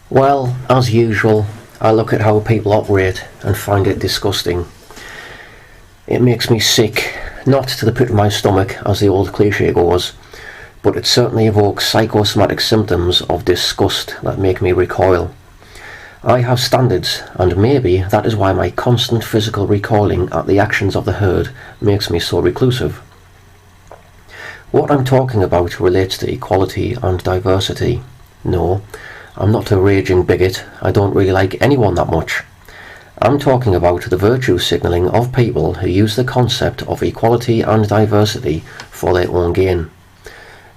Well, as usual, I look at how people operate and find it disgusting. It makes me sick, not to the pit of my stomach as the old cliche goes, but it certainly evokes psychosomatic symptoms of disgust that make me recoil. I have standards, and maybe that is why my constant physical recoiling at the actions of the herd makes me so reclusive. What I'm talking about relates to equality and diversity. No, I'm not a raging bigot. I don't really like anyone that much. I'm talking about the virtue signalling of people who use the concept of equality and diversity for their own gain.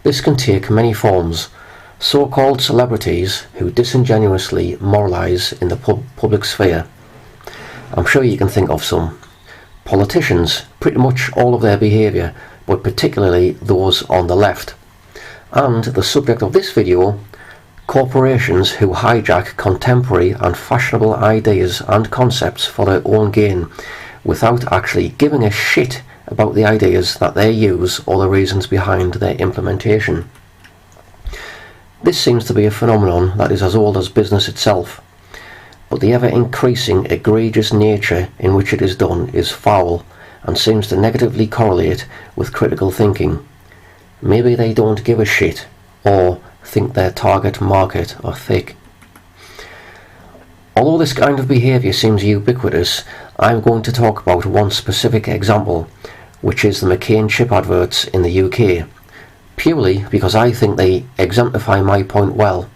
This can take many forms. So-called celebrities who disingenuously moralise in the public sphere. I'm sure you can think of some. Politicians, pretty much all of their behaviour, but particularly those on the left. And the subject of this video, corporations who hijack contemporary and fashionable ideas and concepts for their own gain without actually giving a shit about the ideas that they use or the reasons behind their implementation. This seems to be a phenomenon that is as old as business itself, but the ever-increasing egregious nature in which it is done is foul and seems to negatively correlate with critical thinking. Maybe they don't give a shit, or think their target market are thick. Although this kind of behaviour seems ubiquitous, I'm going to talk about one specific example, which is the McCain chip adverts in the UK, purely because I think they exemplify my point well,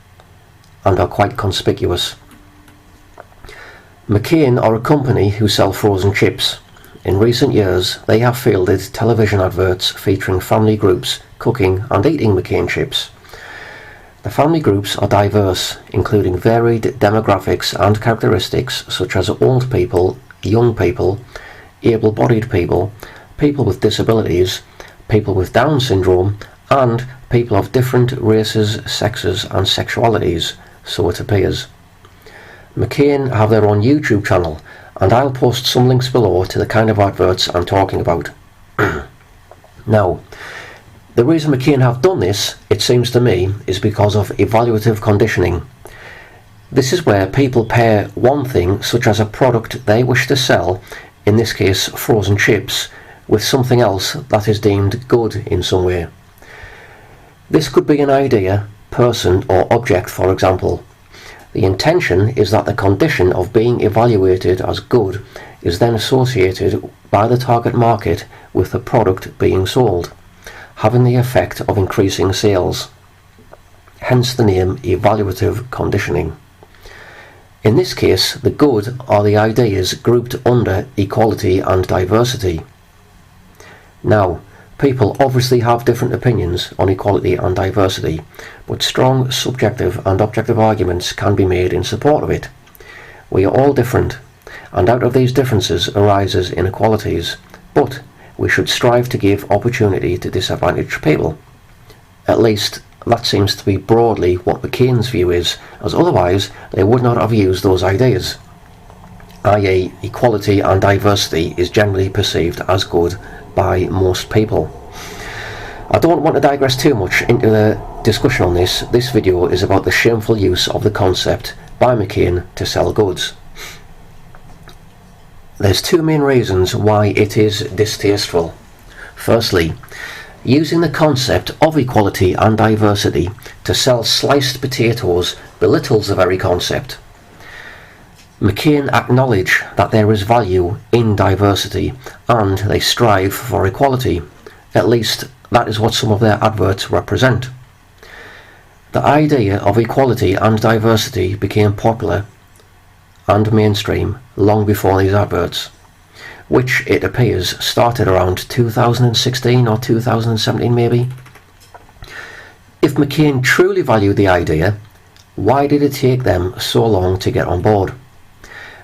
and are quite conspicuous. McCain are a company who sell frozen chips. In recent years, they have fielded television adverts featuring family groups cooking and eating McCain chips. The family groups are diverse, including varied demographics and characteristics such as old people, young people, able-bodied people, people with disabilities, people with Down syndrome, and people of different races, sexes and sexualities, so it appears. McCain have their own YouTube channel, and I'll post some links below to the kind of adverts I'm talking about. Now, the reason McCain have done this, it seems to me, is because of evaluative conditioning. This is where people pair one thing, such as a product they wish to sell, in this case frozen chips, with something else that is deemed good in some way. This could be an idea, person or object, for example. The intention is that the condition of being evaluated as good is then associated by the target market with the product being sold, having the effect of increasing sales. Hence the name evaluative conditioning. In this case, the good are the ideas grouped under equality and diversity. Now, people obviously have different opinions on equality and diversity, but strong subjective and objective arguments can be made in support of it. We are all different, and out of these differences arises inequalities, but we should strive to give opportunity to disadvantaged people. At least, that seems to be broadly what McCain's view is, as otherwise they would not have used those ideas. i.e., equality and diversity is generally perceived as good by most people. I don't want to digress too much into the discussion on this. This video is about the shameful use of the concept by McCain to sell goods. There's two main reasons why it is distasteful. Firstly, using the concept of equality and diversity to sell sliced potatoes belittles the very concept. McCain acknowledge that there is value in diversity and they strive for equality. At least that is what some of their adverts represent. The idea of equality and diversity became popular and mainstream long before these adverts, which it appears started around 2016 or 2017 maybe. If McCain truly valued the idea, why did it take them so long to get on board?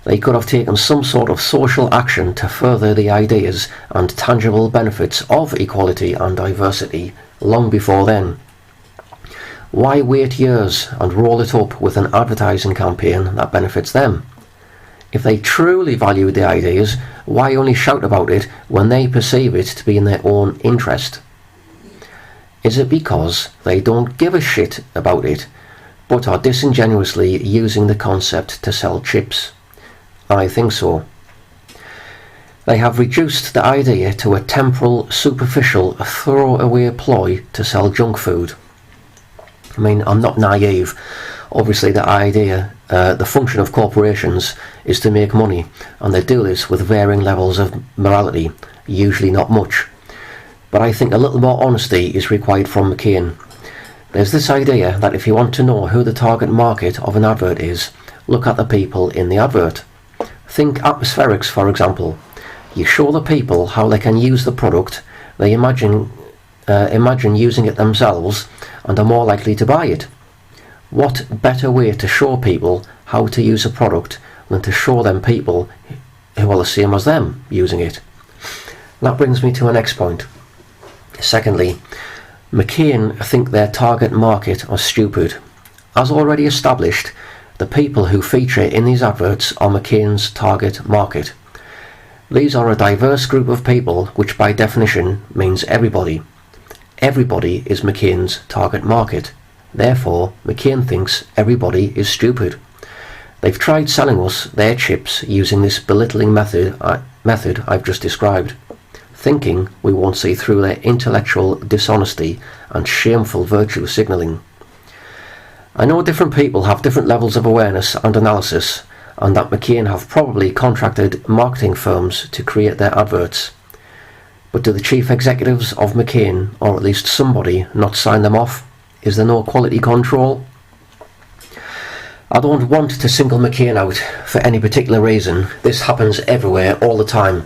They could have taken some sort of social action to further the ideas and tangible benefits of equality and diversity long before then. Why wait years and roll it up with an advertising campaign that benefits them? If they truly valued the ideas, why only shout about it when they perceive it to be in their own interest? Is it because they don't give a shit about it, but are disingenuously using the concept to sell chips? I think so. They have reduced the idea to a temporal, superficial, throwaway ploy to sell junk food. I mean, I'm not naive. Obviously, the function of corporations is to make money, and they do this with varying levels of morality, usually not much. But I think a little more honesty is required from McCain. There's this idea that if you want to know who the target market of an advert is, look at the people in the advert. Think atmospherics, for example. You show the people how they can use the product, they imagine using it themselves, and are more likely to buy it. What better way to show people how to use a product than to show them people who are the same as them using it? That brings me to my next point. Secondly, McCain think their target market are stupid. As already established, the people who feature in these adverts are McCain's target market. These are a diverse group of people, which by definition means everybody. Everybody is McCain's target market. Therefore, McCain thinks everybody is stupid. They've tried selling us their chips using this belittling method I've just described, thinking we won't see through their intellectual dishonesty and shameful virtue signalling. I know different people have different levels of awareness and analysis, and that McCain have probably contracted marketing firms to create their adverts. But do the chief executives of McCain, or at least somebody, not sign them off? Is there no quality control? I don't want to single McCain out for any particular reason. This happens everywhere all the time.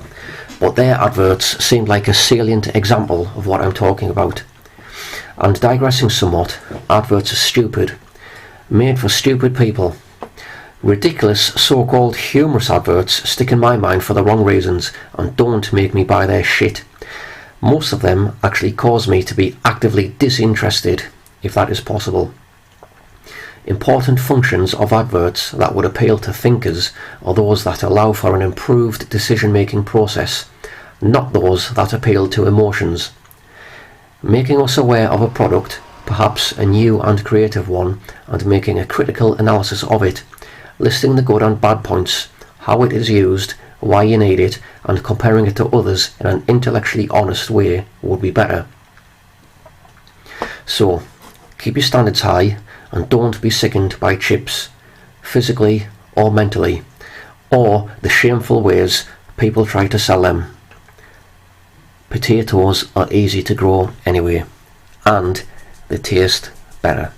But their adverts seem like a salient example of what I'm talking about. And digressing somewhat, adverts are stupid, made for stupid people. Ridiculous so-called humorous adverts stick in my mind for the wrong reasons and don't make me buy their shit. Most of them actually cause me to be actively disinterested, if that is possible. Important functions of adverts that would appeal to thinkers are those that allow for an improved decision-making process, not those that appeal to emotions. Making us aware of a product, perhaps a new and creative one, and making a critical analysis of it, listing the good and bad points, how it is used, why you need it, and comparing it to others in an intellectually honest way would be better. So, keep your standards high and don't be sickened by chips, physically or mentally, or the shameful ways people try to sell them. Potatoes are easy to grow anyway, and they taste better.